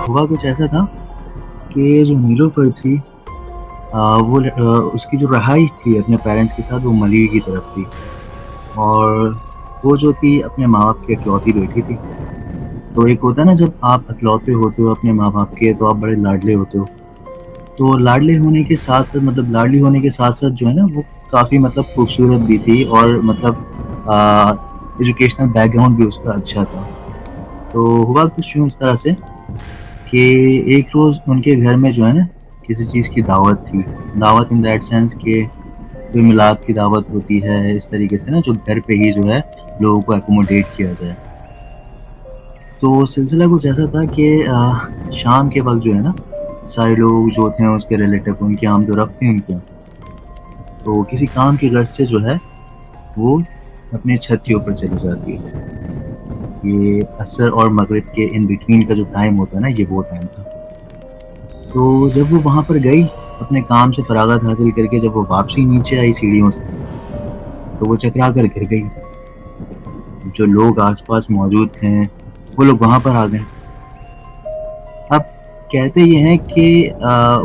हुआ कुछ ऐसा था कि जो नीलोफ़र थी उसकी जो रहाइश थी अपने पेरेंट्स के साथ वो मलिर की तरफ थी और वो जो थी अपने माँ-बाप की इकलौती बेटी थी। तो एक होता है ना जब आप इकलौते होते हो अपने माँ-बाप के तो आप बड़े लाडले होते हो। तो लाडले होने के साथ-साथ मतलब लाडली होने के साथ-साथ जो है ना वो काफ़ी मतलब खूबसूरत भी थी और मतलब एजुकेशनल बैकग्राउंड भी उसका अच्छा था। तो हुआ कुछ यूँ इस तरह से कि एक रोज़ उनके घर में जो है ना किसी चीज़ की दावत थी। दावत इन दैट सेंस कि कोई मिलाद की दावत होती है, इस तरीके से ना जो घर पे ही जो है लोगों को एक्कोमोडेट किया जाए। तो सिलसिला कुछ ऐसा था कि शाम के वक़्त जो है ना सारे लोग जो थे उसके रिलेटिव उनके यहाँ हम थे उनके यहाँ। तो किसी काम की गर्ज से जो है वो अपने छत के ऊपर चली जाती है। ये असर और मगरिब के इन बिटवीन का जो टाइम होता है ना ये वो टाइम था। तो जब वो वहाँ पर गई अपने काम से फरागत हासिल करके जब वो वापसी नीचे आई सीढ़ियों से, तो वो चकरा कर गिर गई। जो लोग आस-पास मौजूद थे, वो लोग वहाँ पर आ गए। अब कहते ये हैं कि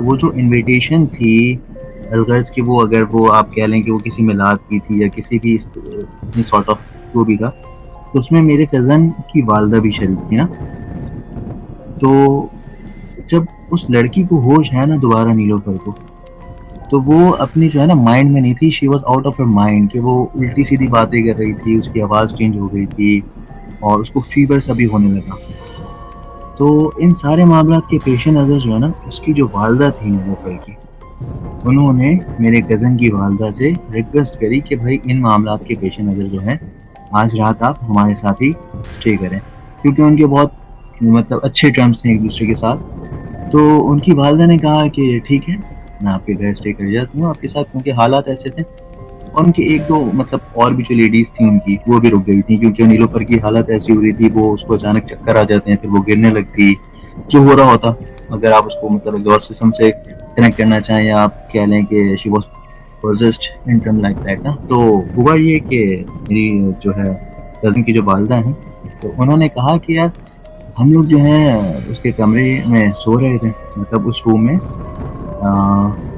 वो जो इन्विटेशन थी अलगर्ज़ कि वो अगर वो आप कह लें कि वो किसी मिलाद की थी या किसी भी इस सॉर्ट ऑफ जो भी था, तो उसमें मेरे कज़न की वालदा भी शरीक थी ना। तो जब उस लड़की को होश आया ना दोबारा नीलोफ़र को, तो वो अपनी जो है ना माइंड में नहीं थी, she was out of her mind कि वो उल्टी-सीधी बातें कर रही थी, उसकी आवाज़ चेंज हो गई थी और उसको फ़ीवर सा भी होने लगा। तो इन सारे मामलात के पेश-ए-नज़र जो है ना, उसकी जो वालदा थी नीलोफ़र की, उन्होंने मेरे कज़न की वालदा से रिक्वेस्ट करी कि भाई इन मामलात के पेश-ए-नज़र जो है, आज रात आप हमारे साथ ही स्टे करें। क्योंकि उनके बहुत मतलब अच्छे टर्म्स थे एक-दूसरे के साथ। तो उनकी वालदा ने कहा कि ठीक है, मैं आपके घर स्टे कर जाती हूँ आपके साथ क्योंकि हालात ऐसे थे। और उनकी 1-2 मतलब और भी जो लेडीज़ थी उनकी, वो भी रुक गई थी क्योंकि नीलोफ़र की हालत ऐसी हो रही थी, वो उसको अचानक चक्कर आ जाते हैं, फिर वो गिरने लगती, जो हो रहा होता। अगर आप उसको मतलब एग्ज़ॉर्सिज़्म से कनेक्ट करना चाहें या आप कह लें कि she was possessed in term like that ना। तो हुआ ये कि मेरी जो है कज़िन की जो वालिदा हैं, तो उन्होंने कहा कि यार हम लोग जो हैं उसके कमरे में सो रहे थे, मतलब उस रूम में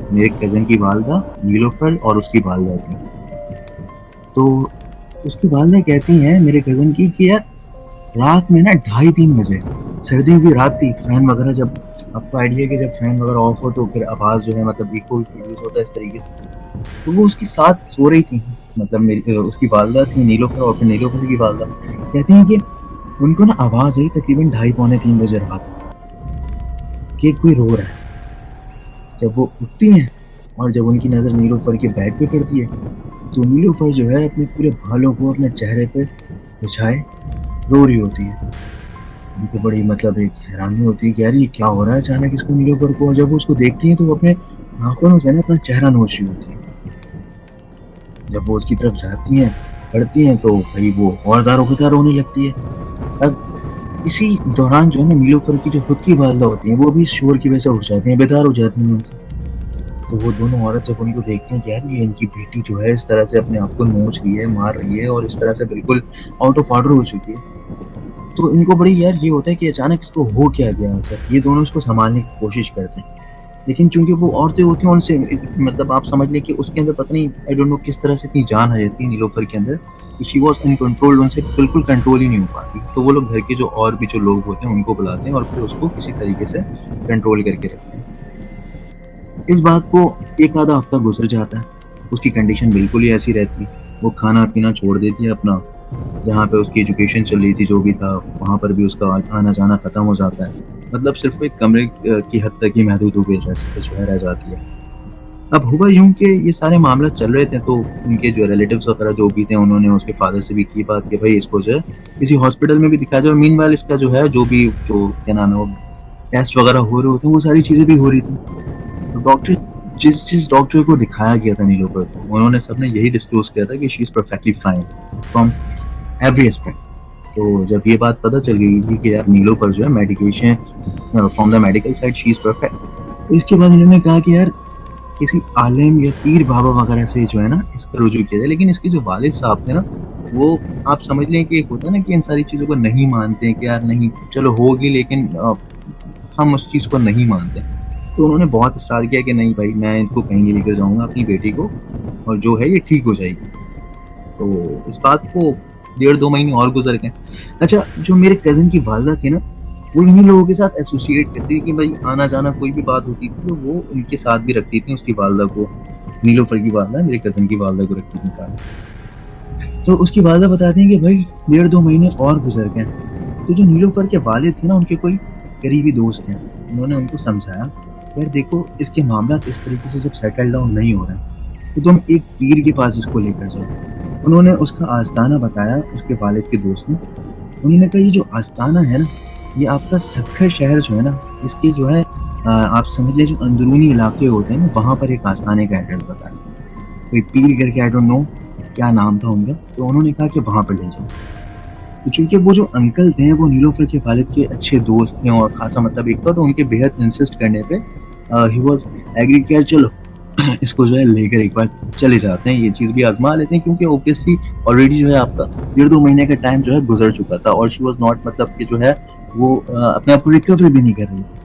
मेरे कज़िन की वालिदा, नीलोफ़र और उसकी वालिदा थी। तो उसकी वालिदा कहती हैं मेरे कज़िन की कि यार रात में ना ढाई 3 बजे, सर्दियों की रात थी, फ़ैन वगैरह जब आपको आइडिया है कि जब फ़ैन वगैरह ऑफ हो तो फिर आवाज़ जो है मतलब इको प्रोड्यूस होता है इस तरीके से। तो वो उसके साथ सो रही थी, मतलब उसकी वालिदा थी नीलोफ़र और फिर नीलोफ़र की वालिदा। कहती हैं कि उनको ना आवाज़ आई तकरीबन ढाई पौने 3 बजे रात कि कोई रो रहा है। जब वो उठती हैं और जब उनकी नज़र नीलोफ़र के बेड पे पड़ती है, तो नीलोफ़र जो है अपने पूरे बालों को अपने चेहरे पे बिछाए रो रही होती है। उनको बड़ी मतलब एक हैरानी होती है कि यार ये क्या हो रहा है अचानक इसको नीलोफ़र को और जब वो उसको देखती हैं तो वो अपने नाख़ूनों से ना अपना चेहरा नोच रही होती है। जब वो उसकी तरफ जाती हैं, पढ़ती हैं तो भई वो और ज़ारो-क़तार रोने लगती है। अब इसी दौरान जो है ना नीलोफ़र की जो खुद की वालिदा होती हैं, वो भी इस शोर की वजह से उठ जाती हैं, बेदार हो जाती हैं उनसे। तो वो दोनों औरत जब उनको देखती हैं कि यार ये इनकी बेटी जो है इस तरह से अपने आप को नोच रही है, मार रही है और इस तरह से बिल्कुल आउट ऑफ ऑर्डर हो चुकी है। तो इनको बड़ी यार ये होता है कि अचानक इसको हो क्या गया मतलब ये दोनों इसको सँभालने की कोशिश करते हैं। लेकिन चूँकि वो औरतें होती हैं उनसे मतलब आप समझ लें कि उसके अंदर पता नहीं आई डोंट नो किस तरह से इतनी जान आ जाती है नीलोफ़र के अंदर कि शी वाज़ इन कंट्रोल उनसे बिल्कुल कंट्रोल ही नहीं हो पाती। तो वो लोग घर के जो और भी जो लोग होते हैं उनको बुलाते हैं और फिर उसको किसी तरीके से कंट्रोल करके रखते हैं। इस बात को 1 आधा हफ़्ता गुज़र जाता है। उसकी कंडीशन बिल्कुल ही ऐसी रहती है। वो खाना-पीना छोड़ देती है अपना, जहाँ पे उसकी एजुकेशन चल रही थी, जो भी था, वहाँ पर भी उसका आना-जाना ख़त्म हो जाता है। मतलब सिर्फ़ एक कमरे की हद तक ही महदूद हो के जो है रह जाती है। अब हुआ यूँ कि ये सारे मामला चल रहे थे, तो उनके जो रिलेटिव्स वग़ैरह जो भी थे, उन्होंने उसके फ़ादर से भी की बात कि भई इसको जो है किसी हॉस्पिटल में भी दिखाया जाए और मीनवाइल इसका जो है, जो भी जो क्या नाम है वो टेस्ट वग़ैरह हो रहे होते हैं, वो सारी चीज़ें भी हो रही थी। तो डॉक्टर जिस डॉक्टर को दिखाया गया था नीलोफ़र को, उन्होंने सबने यही डिस्क्लोज़ किया था कि she is perfectly fine from every aspect. तो जब ये बात पता चल गई थी कि यार नीलोफ़र जो है medication from the medical side she is perfect. तो इसके बाद उन्होंने कहा कि यार किसी आलिम या पीर बाबा वगैरह से जो है ना इसका रुजू किया जाए। लेकिन इसके जो वालिद साहब थे ना, वो आप समझ लें कि एक होता है ना कि इन सारी चीज़ों को नहीं मानते हैं कि यार नहीं चलो होगी लेकिन हम उस चीज़ को नहीं मानते। तो उन्होंने बहुत इस्रार किया कि नहीं भाई, मैं इनको कहीं नहीं लेकर जाऊँगा अपनी बेटी को, और जो है ये ठीक हो जाएगी। तो इस बात को 1.5-2 महीने और गुज़र गए। अच्छा, जो मेरे कज़िन की वालिदा थी ना, वो इन्हीं लोगों के साथ एसोसिएट करती थी कि भाई आना-जाना कोई भी बात होती थी तो वो उनके साथ भी रखती थी उसकी वालिदा को। नीलोफ़र की वालिदा मेरे कज़िन की वालिदा को रखती थी साथ। तो उसकी वालिदा बताती हैं कि भाई 1.5-2 महीने और गुज़र गए। तो जो नीलोफ़र के वालिद थे ना, उनके कोई करीबी दोस्त हैं। उन्होंने उनको समझाया, यार देखो इसके मामलात इस तरीके से जब सेटल डाउन नहीं हो रहे हैं, तो तुम एक पीर के पास इसको लेकर जाओ। उन्होंने उसका आस्ताना बताया उसके वालिद के दोस्त ने। उन्होंने कहा ये जो आस्ताना है ना, ये आपका सक्खर शहर जो है ना, इसके जो है आप समझ लीजिए जो अंदरूनी इलाके होते हैं ना, वहाँ पर एक आस्ताने का एड्रेस बताया। कोई पीर करके, आई डोंट नो क्या नाम था उनका, तो उन्होंने कहा कि वहाँ पर ले जाओ। तो चूँकि वो जो अंकल थे वो नीलोफ़र के वालिद के अच्छे दोस्त थे और ख़ासा मतलब एक था, तो उनके बेहद इंसिस्ट करने पे ही वाज़ एग्री किया, चलो इसको जो है लेकर एक बार चले जाते हैं, ये चीज़ भी आज़मा लेते हैं, क्योंकि ऑब्वियसली ऑलरेडी जो है आपका 1.5-2 महीने का टाइम जो है गुज़र चुका था और शी वाज़ नॉट, मतलब कि जो है वो अपने आप को रिकवर भी नहीं कर रही थी।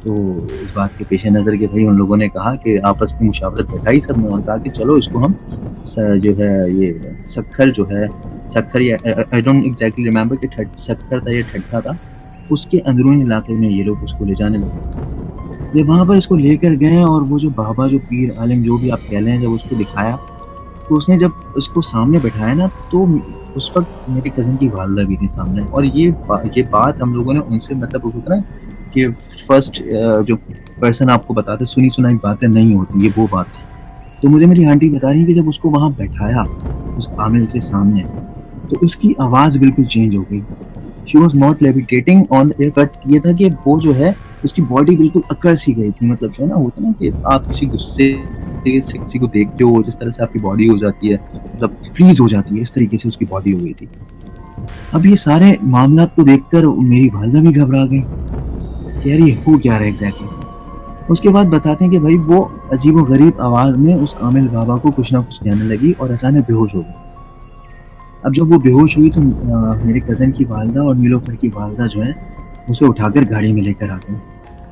तो इस बात के पेश नज़र के भाई उन लोगों ने कहा कि आपस में मुशावरत बैठाई सबने और कहा कि चलो इसको हम जो है ये सक्खर जो है, सक्खर या आई डोंट एग्जैक्टली रिमेंबर कि सक्खर था या ठट्ठा था, उसके अंदरूनी इलाके में ये लोग उसको ले जाने लगे। जब वहाँ पर इसको लेकर गए और वो जो बाबा, जो पीर आलिम, जो भी आप कह लें, जब उसको दिखाया, तो उसने जब उसको सामने बैठाया ना, तो उस वक़्त मेरे कज़िन की वालिदा भी थी सामने, और ये बात हम लोगों ने उनसे, मतलब वो होता है ना कि फर्स्ट जो पर्सन आपको बताते सुनी-सुनाई बातें नहीं होती, ये वो बात थी। तो मुझे मेरी आंटी बता रही है कि जब उसको वहाँ बैठाया उस आमिल के सामने, तो उसकी आवाज़ बिल्कुल चेंज हो गई। She was not levitating on the air, but ये था कि वो जो है उसकी बॉडी बिल्कुल अकड़ सी गई थी। मतलब जो है ना, होता है ना कि आप किसी गुस्से से किसी को देखते हो, जिस तरह से आपकी बॉडी हो जाती है, मतलब फ्रीज़ हो जाती है, इस तरीके से उसकी बॉडी हो गई थी। अब ये सारे मामलात को देखकर मेरी वालिदा भी घबरा गई कि यार ये हो क्या रहा है एग्ज़ैक्टली। उसके बाद बताते हैं कि भाई वो अजीब-ओ-गरीब आवाज़ में उस आमिल बाबा को कुछ ना कुछ कहने लगी और अचानक बेहोश हो गई। अब जब वो बेहोश हुई तो मेरे कज़न की वालिदा और नीलोफ़र की वालिदा जो है, उसे उठाकर गाड़ी में लेकर आ गए।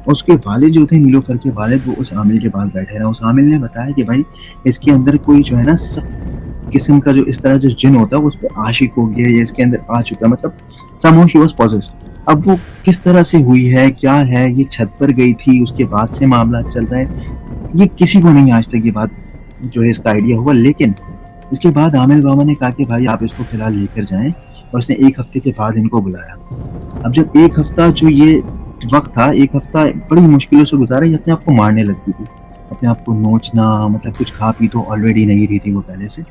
उसके वालिद जो थे, नीलोफ़र के वालिद, वो उस आमिल के पास बैठे रहे। उस आमिल ने बताया कि भाई इसके अंदर कोई जो है ना सब किस्म का जो इस तरह से जिन होता है वो उस पे आशिक हो गया या इसके अंदर आ चुका है, मतलब समहाउ शी वाज़ पॉसेस्ड। अब वो किस तरह से हुई है, क्या है, ये छत पर गई थी, उसके बाद से मामला चल रहा है, ये किसी को नहीं आज तक ये बात जो है इसका आइडिया हुआ। लेकिन इसके बाद आमिल बाबा ने कहा कि भाई आप इसको फ़िलहाल लेकर जाएँ, और उसने 1 हफ़्ते के बाद इनको बुलाया। अब जब 1 हफ़्ता जो ये वक़्त था, 1 हफ़्ता बड़ी मुश्किलों से गुज़ारा। ये अपने आप को मारने लगती थी, अपने आप को नोचना, मतलब कुछ खा पी तो ऑलरेडी नहीं रही थी वो पहले से,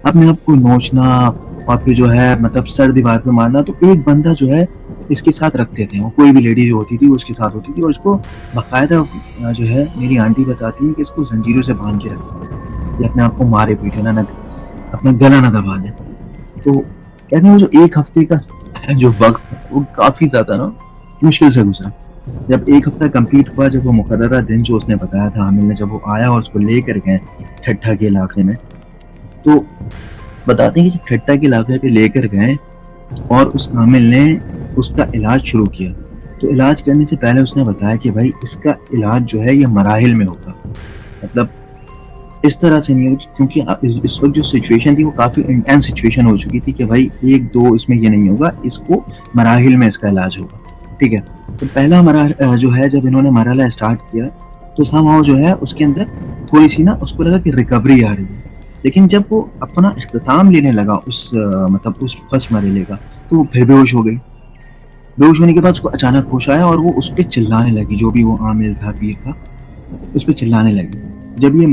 अपने आप को नोचना और फिर जो है मतलब सर दीवार पे मारना। तो एक बंदा जो है इसके साथ रखते थे, वो कोई भी लेडी जो होती थी वो उसके साथ होती थी, और इसको बाकायदा जो है मेरी आंटी बताती है कि इसको ज़ंजीरों से बाँध के रखते थे कि अपने आप को मारे पीटे ना, अपना गला ना दबा ले। तो कहते हैं वो जो 1 हफ़्ते का जो वक़्त था वो काफ़ी ज़्यादा ना मुश्किल से गुज़रा। जब 1 हफ़्ता कंप्लीट हुआ, जब वो मुकर्ररा दिन जो उसने बताया था आमिल ने, जब वो आया और उसको लेकर गए ठट्ठा के इलाके में, तो बताते हैं कि जब ठट्ठा के इलाके पे लेकर गए और उस आमिल ने उसका इलाज शुरू किया, तो इलाज करने से पहले उसने बताया कि भाई इसका इलाज जो है ये मराहिल में होगा। मतलब इस तरह से नहीं होगी, क्योंकि इस वक़्त जो सिचुएशन थी वो काफ़ी इंटेंस सिचुएशन हो चुकी थी कि भाई 1-2 इसमें ये नहीं होगा, इसको मराहिल में इसका इलाज होगा, ठीक है? तो पहला जो है जब इन्होंने मरहला स्टार्ट किया, तो समहाउ जो है उसके अंदर थोड़ी-सी ना उसको लगा कि रिकवरी आ रही है। लेकिन जब वो अपना इख्तिताम लेने लगा उस मतलब उस फर्स्ट मरहले का, तो वो फिर बेहोश हो गई। बेहोश होने के बाद उसको अचानक होश आया और वो उस पे चिल्लाने लगी, जो भी वो आमिल था, पीर था, उस पे चिल्लाने लगी। जब ये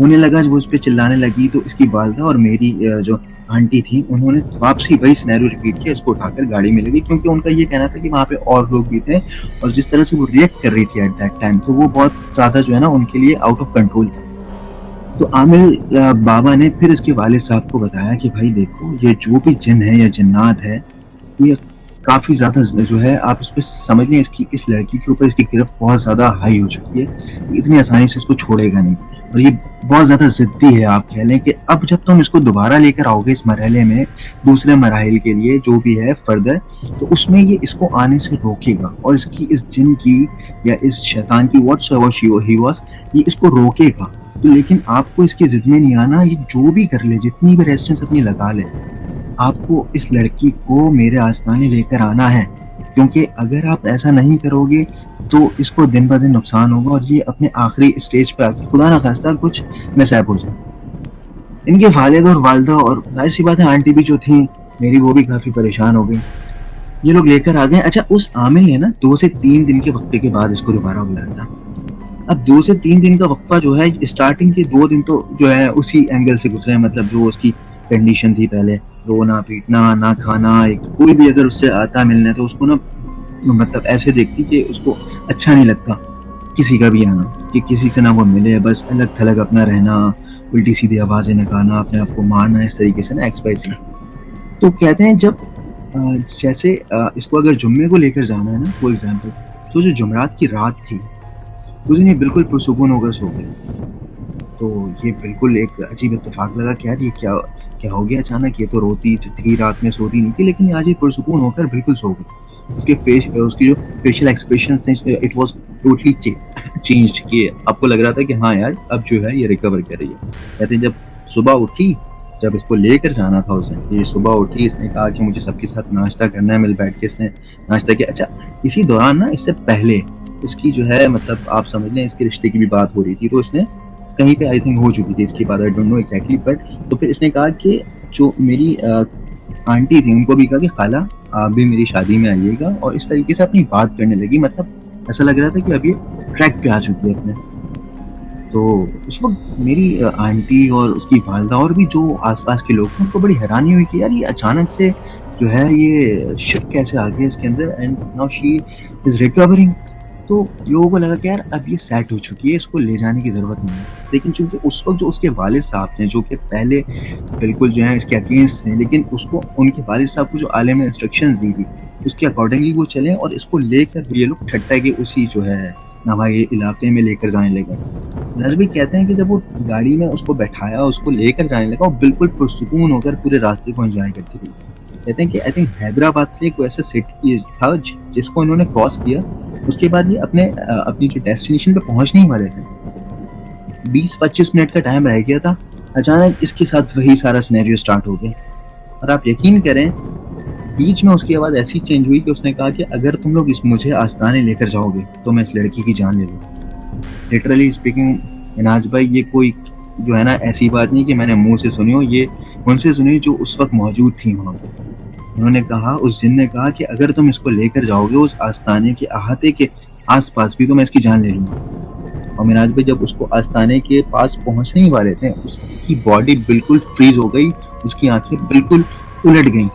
होने लगा, जब वो उस पे चिल्लाने लगी, तो इसकी वालिदा और मेरी जो आंटी थी, उन्होंने वापसी वही सिनेरियो रिपीट किया, इसको उठाकर गाड़ी में ले गई, क्योंकि उनका ये कहना था कि वहाँ पे और लोग भी थे और जिस तरह से वो रिएक्ट कर रही थी एट दैट टाइम, तो वो बहुत ज़्यादा जो है ना उनके लिए आउट ऑफ कंट्रोल था। तो आमिल बाबा ने फिर इसके वालिद साहब को बताया कि भाई देखो, ये जो भी जिन है या जिन्नात है, ये काफ़ी ज़्यादा जो है, आप इस पे समझ लें, इसकी इस लड़की के ऊपर इसकी गिरफ्त बहुत ज़्यादा हाई हो चुकी है, इतनी आसानी से इसको छोड़ेगा नहीं, और ये बहुत ज़्यादा ज़िद्दी है, आप कह लें कि अब जब तुम इसको दोबारा लेकर आओगे इस मरहले में, दूसरे मराहिल के लिए जो भी है फर्दर, तो उसमें ये इसको आने से रोकेगा और इसकी इस जिन की या इस शैतान की व्हाटसएवर ही वाज़, ये इसको रोकेगा। तो लेकिन आपको इसकी ज़िद में नहीं आना, ये जो भी कर ले, जितनी भी रेजिस्टेंस अपनी लगा ले, आपको इस लड़की को मेरे आस्ताने लेकर आना है, क्योंकि अगर आप ऐसा नहीं करोगे तो इसको दिन ब दिन नुकसान होगा और ये अपने आखिरी स्टेज पे आके खुदा ना खास्ता कुछ मिसहैप हो जाए। इनके वालिद और वालिदा और जाहिर सी बात है आंटी भी जो थी मेरी, वो भी काफ़ी परेशान हो गई। ये लोग लेकर आ गए। अच्छा, उस आमिल ने ना 2 से 3 दिन के वक्फे के बाद इसको दोबारा बुलाया था। अब 2 से 3 दिन का वक्फा जो है, स्टार्टिंग के 2 दिन तो जो है उसी एंगल से गुजरे, मतलब जो उसकी कंडीशन थी पहले, रोना पीटना ना खाना, एक कोई भी अगर उससे आता मिलने तो उसको ना मतलब ऐसे देखती कि उसको अच्छा नहीं लगता किसी का भी आना, कि किसी से ना वो मिले, बस अलग थलग अपना रहना, उल्टी सीधी आवाज़ें निकालना, अपने आप को मारना, इस तरीके से ना एक्सपाइसी। तो कहते हैं जब जैसे इसको अगर जुम्मे को लेकर जाना है ना फॉर एग्जांपल, तो जो जुमेरात की रात थी उस दिन ये बिल्कुल पुरसुकून होकर सो गई। तो ये बिल्कुल एक अजीब इत्तेफाक लगा कि यार ये क्या क्या हो गया अचानक, ये तो रोती थी रात में, सोती नहीं थी, लेकिन आज ये पुरसुकून होकर बिल्कुल सो गई। उसकी जो फेशियल एक्सप्रेशंस थे, इट वाज टोटली चेंज्ड, कि आपको लग रहा था कि हाँ यार अब जो है ये रिकवर कर रही है। कहते हैं जब सुबह उठी, जब इसको लेकर जाना था उसे, ये सुबह उठी, इसने कहा कि मुझे सबके साथ नाश्ता करना है, मिल बैठ के इसने नाश्ता किया। अच्छा, इसी दौरान ना इससे पहले इसकी जो है मतलब आप समझ लें इसके रिश्ते की भी बात हो रही थी, तो इसने कहीं पे आई थिंक हो चुकी थी इसकी बात, I don't know exactly, but तो फिर इसने कहा कि जो मेरी आंटी थी उनको भी कहा कि खाला आप भी मेरी शादी में आइएगा, और इस तरीके से अपनी बात करने लगी। मतलब ऐसा लग रहा था कि अब ये ट्रैक पे आ चुकी है अपने। तो उस वक्त मेरी आंटी और उसकी वालदा और भी जो आसपास के लोग थे उनको बड़ी हैरानी हुई कि यार ये अचानक से जो है ये शिक कैसे आ गया इसके अंदर, and now she is recovering. तो लोगों को लगा कि यार अब ये सेट हो चुकी है, इसको ले जाने की ज़रूरत नहीं है। लेकिन चूँकि उस वक़्त जो उसके वालिद साहब थे, जो कि पहले बिल्कुल जो है इसके अगेंस्ट थे, लेकिन उसको उनके वालिद साहब को जो आलिम ने इंस्ट्रक्शंस दी थी, उसके अकॉर्डिंगली वो चले और इसको लेकर ये लोग ठट्टा के उसी जो है नवाई इलाके में लेकर जाने लगे। नज़्मी कहते हैं कि जब वो गाड़ी में उसको बैठाया, उसको लेकर जाने लगा, वो बिल्कुल पुरसुकून होकर पूरे रास्ते को एन्जॉय करती रही। कहते हैं कि आई थिंक हैदराबाद से कोई ऐसा सिटी था जिसको इन्होंने क्रॉस किया, उसके बाद ये अपनी जो डेस्टिनेशन पे पहुंचने ही वाले थे। 20-25 मिनट का टाइम रह गया था, अचानक इसके साथ वही सारा सिनेरियो स्टार्ट हो गया। और आप यकीन करें, बीच में उसकी आवाज़ ऐसी चेंज हुई कि उसने कहा कि अगर तुम लोग मुझे आस्ताने लेकर जाओगे तो मैं इस लड़की की जान ले लूँगा। लिटरली स्पीकिंग इनाज भाई, ये कोई जो है ना ऐसी बात नहीं कि मैंने मुंह से सुनी हो, ये उनसे सुनी जो उस वक्त मौजूद थी वहाँ पर। उन्होंने कहा, उस जिन ने कहा कि अगर तुम इसको लेकर जाओगे उस आस्ताने के अहाते के आसपास भी, तो मैं इसकी जान ले लूँगा। और मिनाज भाई जब उसको आस्ताने के पास पहुंचने ही वाले थे, उसकी बॉडी बिल्कुल फ्रीज हो गई, उसकी आंखें बिल्कुल उलट गईं।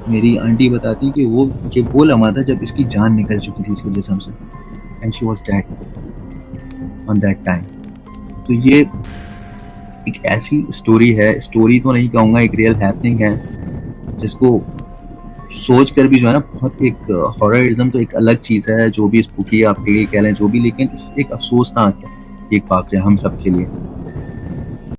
मेरी आंटी बताती कि वो लम्हा था जब इसकी जान निकल चुकी थी इसके जिस्म से, and she was dead on that time. तो ये एक ऐसी स्टोरी है, स्टोरी तो नहीं कहूँगा, एक रियल हैपनिंग है, जिसको सोच कर भी जो है ना बहुत एक हॉररिज्म तो एक अलग चीज़ है, जो भी स्पूकी आप कह लें जो भी, लेकिन एक अफसोसनाक है एक वाक़या हम सब के लिए।